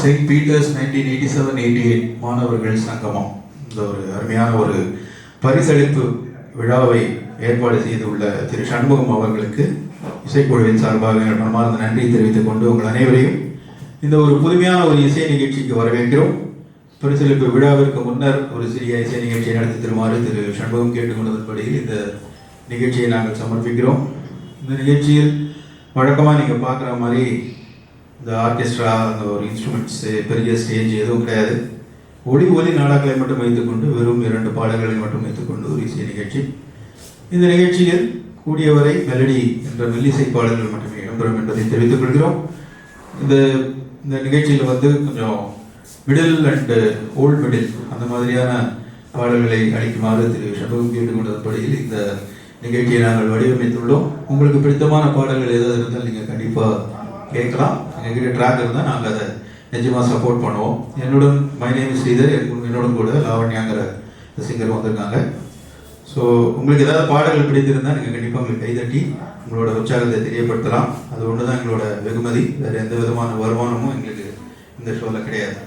Saint Peter's 1987-88 மாணவர்கள் சங்கமம் இந்த ஒரு அருமையான ஒரு பரிசளிப்பு விழாவை ஏற்பாடு செய்துள்ள திரு சண்முகம் அவர்களுக்கு இசைக்குழுவின் சார்பாக மனமார்ந்த நன்றி தெரிவித்துக் கொண்டு உங்கள் அனைவரையும் இந்த ஒரு புதுமையான ஒரு இசை நிகழ்ச்சிக்கு வரவேற்கிறோம். பரிசளிப்பு விழாவிற்கு முன்னர் ஒரு சிறிய இசை நிகழ்ச்சியை நடத்தி தருமாறு திரு சண்முகம் கேட்டுக்கொண்டதன்படியில் இந்த நிகழ்ச்சியை நாங்கள் சமர்ப்பிக்கிறோம். இந்த நிகழ்ச்சியில் வழக்கமாக நீங்கள் பார்க்குற மாதிரி இந்த ஆர்கெஸ்ட்ரா அந்த ஒரு இன்ஸ்ட்ருமெண்ட்ஸு பெரிய ஸ்டேஜ் எதுவும் கிடையாது. ஒலி நாடாக்களை மட்டும் வைத்துக்கொண்டு வெறும் 2 பாடல்களை மட்டும் வைத்துக்கொண்டு ஒரு இசை நிகழ்ச்சி. இந்த நிகழ்ச்சியில் கூடியவரை மெலடி என்ற மெல்லிசை பாடல்கள் மட்டுமே இடம்பெறும் என்பதை தெரிவித்துக் கொள்கிறோம். இந்த நிகழ்ச்சியில் கொஞ்சம் மிடில் அண்ட் ஓல்ட் மிடில் அந்த மாதிரியான பாடல்களை அளிக்குமாறு திரு சண்முகம் கேட்டுக்கொண்டபடியில் இந்த நிகழ்ச்சியை நாங்கள் வடிவமைத்துள்ளோம். உங்களுக்கு பிடித்தமான பாடல்கள் ஏதாவது இருந்தால் நீங்கள் கண்டிப்பாக கேட்கலாம். எங்ககிட்ட ட்ராக் இருந்தால் நாங்கள் அதை நிஜமாக சப்போர்ட் பண்ணுவோம். என்னுடன் மை நேம் ஸ்ரீதர், என்னுடன் கூட லாவண்யாங்கிற சிங்கர் வந்திருக்காங்க. ஸோ உங்களுக்கு ஏதாவது பாடல்கள் பிடித்திருந்தால் நீங்கள் கண்டிப்பாக உங்களுக்கு கைதட்டி உங்களோட உற்சாகத்தை தெரியப்படுத்தலாம். அது ஒன்று தான் எங்களோட வெகுமதி. வேறு எந்த விதமான வருமானமும் எங்களுக்கு இந்த ஷோவில் கிடையாது.